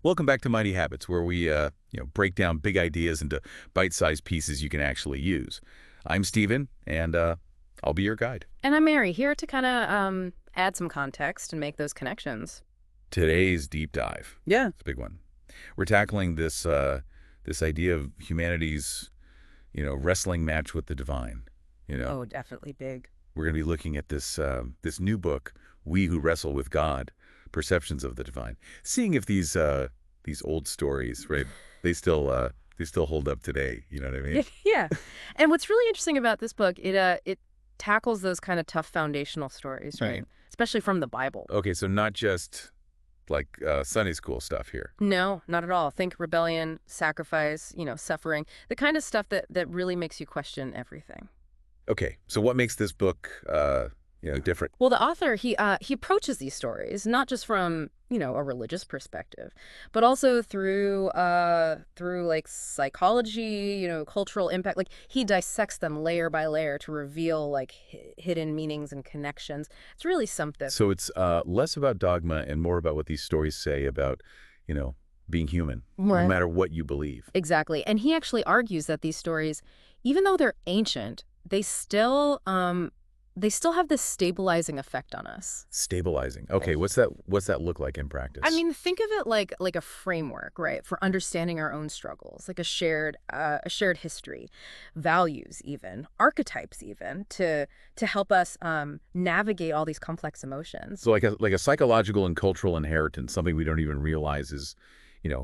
Welcome back to Mighty Habits, where we break down big ideas into bite-sized pieces you can actually use. I'm Steven, and I'll be your guide. And I'm Mary, here to kind of add some context and make those connections. Today's deep dive, Yeah. it's a big one. We're tackling this idea of humanity's wrestling match with the divine. Oh, definitely big. We're going to be looking at this new book, We Who Wrestle With God: Perceptions of the Divine, seeing if these old stories, right, they still hold up today. You know what I mean? Yeah. And what's really interesting about this book, it tackles those kind of tough foundational stories, right? Right. Especially from the Bible. Okay, so not just like Sunday school stuff here. No, not at all. Think rebellion, sacrifice, suffering, the kind of stuff that really makes you question everything. Okay, so what makes this book, different? Well, the author, he approaches these stories not just from, a religious perspective, but also through like psychology, cultural impact. Like he dissects them layer by layer to reveal like hidden meanings and connections. It's really something. So it's less about dogma and more about what these stories say about, you know, being human, no Right. matter what you believe. Exactly. And he actually argues that these stories, even though they're ancient, they still have this stabilizing effect on us. Stabilizing. Okay, what's that look like in practice? I mean, think of it like a framework, right, for understanding our own struggles, like a shared history, values, even archetypes, even to help us navigate all these complex emotions. So like a psychological and cultural inheritance, something we don't even realize is,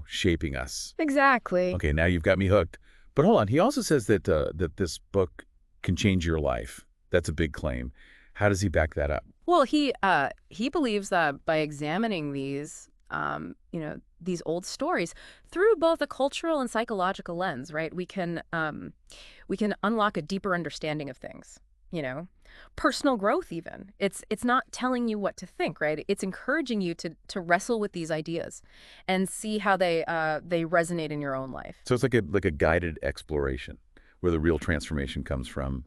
shaping us. Exactly. Okay, now you've got me hooked. But hold on, he also says that this book can change your life. That's a big claim. How does he back that up? Well, he believes that by examining these old stories through both a cultural and psychological lens, right, we can unlock a deeper understanding of things. You know, personal growth. Even it's not telling you what to think, right? It's encouraging you to wrestle with these ideas, and see how they resonate in your own life. So it's like a guided exploration where the real transformation comes from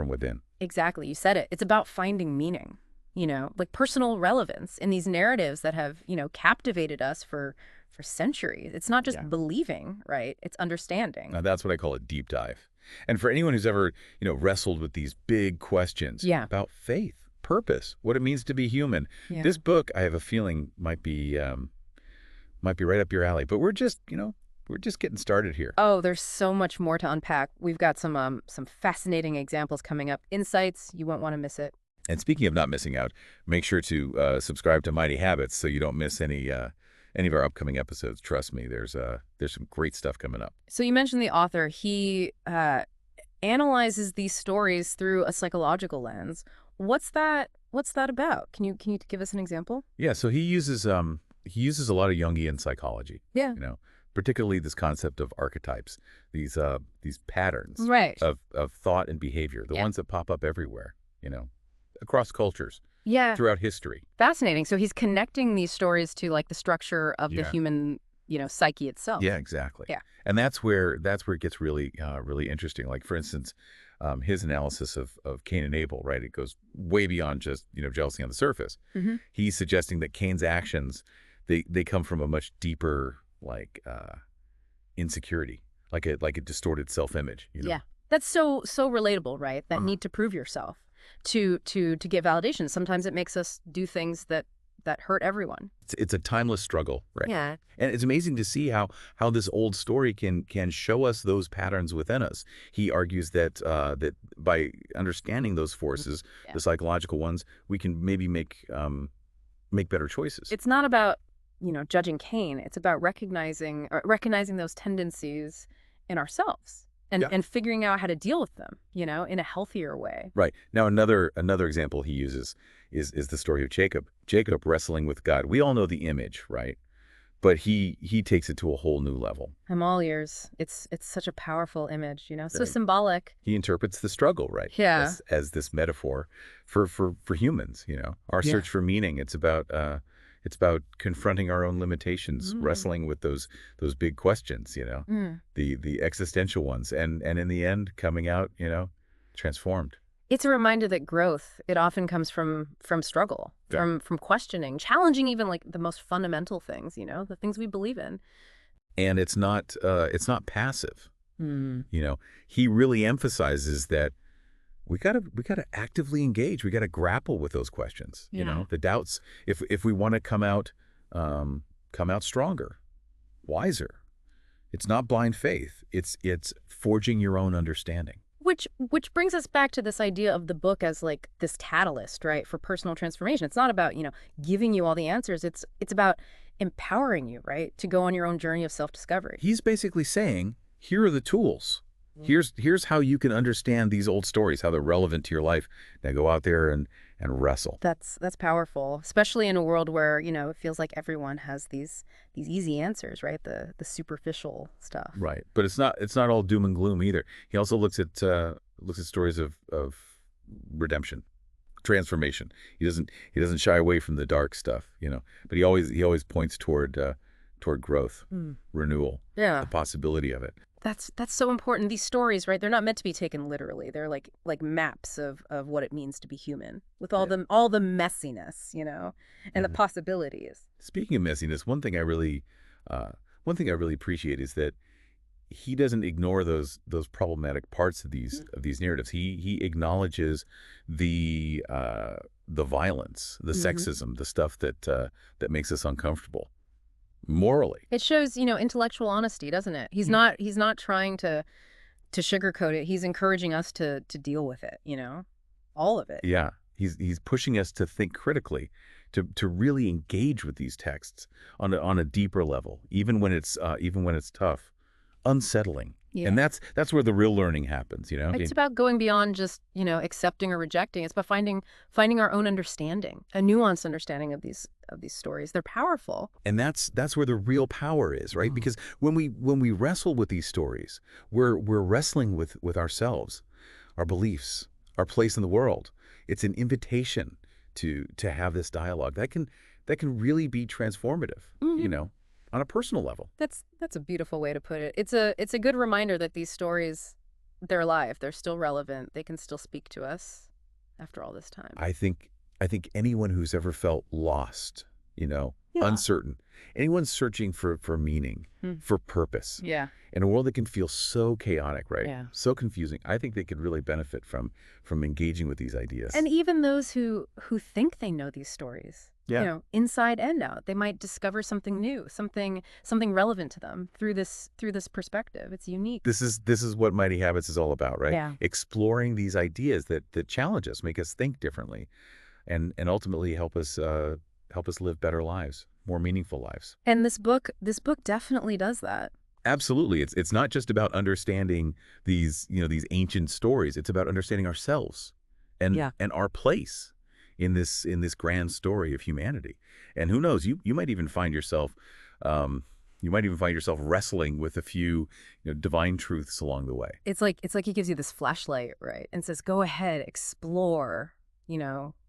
within. Exactly. You said it. It's about finding meaning, like personal relevance in these narratives that have, captivated us for centuries. It's not Yeah. just believing, right? It's understanding. Now that's what I call a deep dive. And for anyone who's ever, wrestled with these big questions Yeah. about faith, purpose, what it means to be human, Yeah. this book, I have a feeling, might be right up your alley. But we're just getting started here. Oh, there's so much more to unpack. We've got some fascinating examples coming up. Insights, you won't want to miss it. And speaking of not missing out, make sure to subscribe to Mighty Habits so you don't miss any of our upcoming episodes. Trust me, there's some great stuff coming up. So you mentioned the author. He analyzes these stories through a psychological lens. What's that? What's that about? Can you give us an example? Yeah, so he uses a lot of Jungian psychology. Yeah. Particularly this concept of archetypes, these patterns Right. of thought and behavior, the Yeah. ones that pop up everywhere, across cultures, Yeah. throughout history. Fascinating. So he's connecting these stories to like the structure of the Yeah. human, psyche itself. Yeah, exactly. Yeah. And that's where it gets really interesting. Like for instance, his analysis of Cain and Abel, right? It goes way beyond just jealousy on the surface. Hmm. He's suggesting that Cain's actions they come from a much deeper insecurity, like a distorted self-image. Yeah. That's so relatable, right? That Uh-huh. need to prove yourself to get validation. Sometimes it makes us do things that hurt everyone. It's a timeless struggle, right? Yeah. And it's amazing to see how this old story can show us those patterns within us. He argues that by understanding those forces, Yeah. the psychological ones, we can maybe make better choices. It's not about, judging Cain. It's about recognizing those tendencies in ourselves and Yeah. and figuring out how to deal with them, in a healthier way. Right. Now another example he uses is the story of Jacob. Jacob wrestling with God. We all know the image, right? But he takes it to a whole new level. I'm all ears. It's such a powerful image, so Right. symbolic. He interprets the struggle, right? Yeah. As this metaphor for humans, Our Yeah. search for meaning. It's about confronting our own limitations, Mm. wrestling with those big questions, Mm. the existential ones, and in the end coming out, transformed. It's a reminder that growth, it often comes from struggle, Yeah. from questioning, challenging even like the most fundamental things, the things we believe in. And it's not passive. Hmm. You know, he really emphasizes that we gotta actively engage. We gotta grapple with those questions. You Yeah. know, the doubts. If we want to come out stronger, wiser. It's not blind faith. It's forging your own understanding. Which brings us back to this idea of the book as like this catalyst, right, for personal transformation. It's not about, giving you all the answers. It's about empowering you, right, to go on your own journey of self-discovery. He's basically saying, here are the tools. Here's how you can understand these old stories, how they're relevant to your life. Now go out there and wrestle. That's powerful, especially in a world where, it feels like everyone has these easy answers, right? The superficial stuff. Right. But it's not all doom and gloom either. He also looks at stories of redemption, transformation. He doesn't shy away from the dark stuff, But he always points toward growth, Mm. renewal, Yeah. the possibility of it. That's so important. These stories, right? They're not meant to be taken literally. They're like maps of what it means to be human, with all the messiness, and the Mhm. possibilities. Speaking of messiness, one thing I really appreciate is that he doesn't ignore those problematic parts of these narratives. He acknowledges the violence, the sexism, the stuff that makes us uncomfortable morally. It shows, intellectual honesty, doesn't it? He's not trying to sugarcoat it. He's encouraging us to deal with it, all of it. Yeah, he's pushing us to think critically, to really engage with these texts on a deeper level, even when it's tough, unsettling. Yeah. And that's where the real learning happens. It's about going beyond just, accepting or rejecting. It's about finding our own understanding, a nuanced understanding of these stories. They're powerful. And that's where the real power is, right? Because when we wrestle with these stories, we're wrestling with ourselves, our beliefs, our place in the world. It's an invitation to have this dialogue that can really be transformative, on a personal level. That's a beautiful way to put it. It's a good reminder that these stories, they're alive. They're still relevant. They can still speak to us after all this time. I think anyone who's ever felt lost, Yeah. uncertain, anyone searching for meaning, for purpose, Yeah. in a world that can feel so chaotic, right? Yeah. So confusing. I think they could really benefit from engaging with these ideas. And even those who think they know these stories, Yeah. Inside and out, they might discover something new, something relevant to them through this perspective. It's unique. This is what Mighty Habits is all about, right? Yeah. Exploring these ideas that challenge us, make us think differently, and ultimately help us live better lives, more meaningful lives. And this book definitely does that. Absolutely. It's not just about understanding these ancient stories. It's about understanding ourselves and Yeah. and our place in this grand story of humanity. And who knows, you might even find yourself wrestling with a few divine truths along the way. It's like he gives you this flashlight, right? And says, "Go ahead, explore,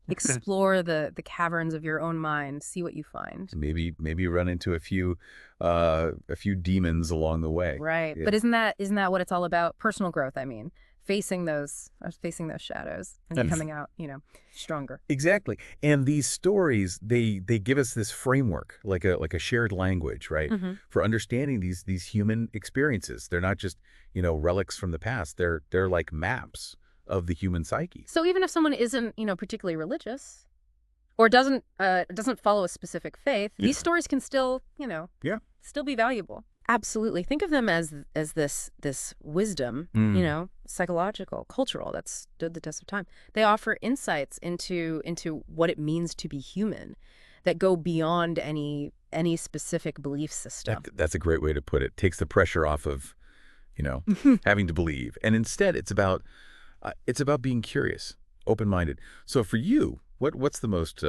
explore the caverns of your own mind, see what you find." Maybe you run into a few demons along the way. Right. Yeah. But isn't that what it's all about? Personal growth, I mean. Facing those shadows and coming out, stronger. Exactly. And these stories, they give us this framework, like a shared language, right? For understanding these human experiences. They're not just, relics from the past. They're like maps of the human psyche. So even if someone isn't, particularly religious or doesn't follow a specific faith, these stories can still, still be valuable. Absolutely. Think of them as this wisdom, psychological, cultural, that's stood the test of time. They offer insights into what it means to be human that go beyond any specific belief system. That's a great way to put it. Takes the pressure off of, having to believe. And instead, it's about being curious, open-minded. So for you, what's the most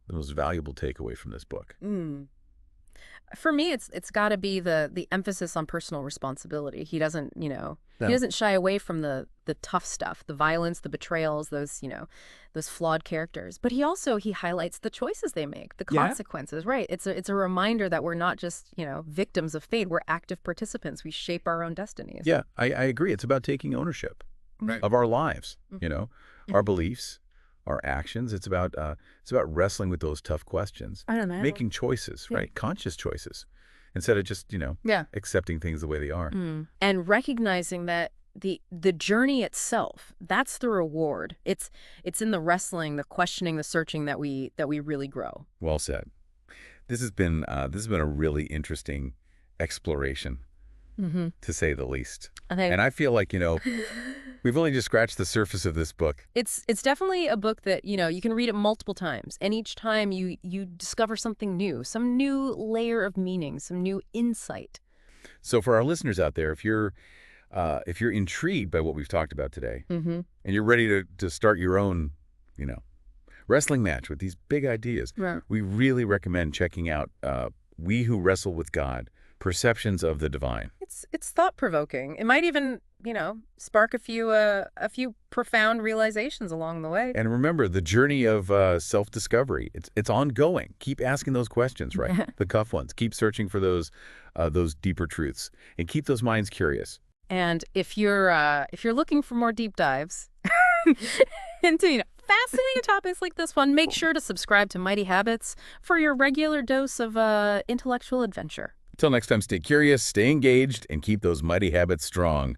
valuable takeaway from this book? For me, it's got to be the emphasis on personal responsibility. He doesn't, he doesn't shy away from the tough stuff, the violence, the betrayals, those flawed characters. But he highlights the choices they make, the consequences, right? It's a reminder that we're not just, victims of fate. We're active participants. We shape our own destinies. Yeah, I agree. It's about taking ownership of our lives, our beliefs, our actions. It's about wrestling with those tough questions, I don't know. making choices, Yeah. right? Conscious choices, instead of just, Yeah. accepting things the way they are. And recognizing that the journey itself, that's the reward. It's in the wrestling, the questioning, the searching that we really grow. Well said. This has been a really interesting exploration, to say the least. I think And I feel like, we've only just scratched the surface of this book. it's definitely a book that, you can read it multiple times, and each time you discover something new, some new layer of meaning, some new insight. So for our listeners out there, if you're intrigued by what we've talked about today, and you're ready to start your own, you know, wrestling match with these big ideas, Right. we really recommend checking out We Who Wrestle With God, Perceptions of the Divine. It's thought-provoking. It might even, spark a few profound realizations along the way. And remember, the journey of self-discovery, it's ongoing. Keep asking those questions, right? The tough ones. Keep searching for those deeper truths, and keep those minds curious. And if you're looking for more deep dives into fascinating topics like this one, make sure to subscribe to Mighty Habits for your regular dose of intellectual adventure. Until next time, stay curious, stay engaged, and keep those mighty habits strong.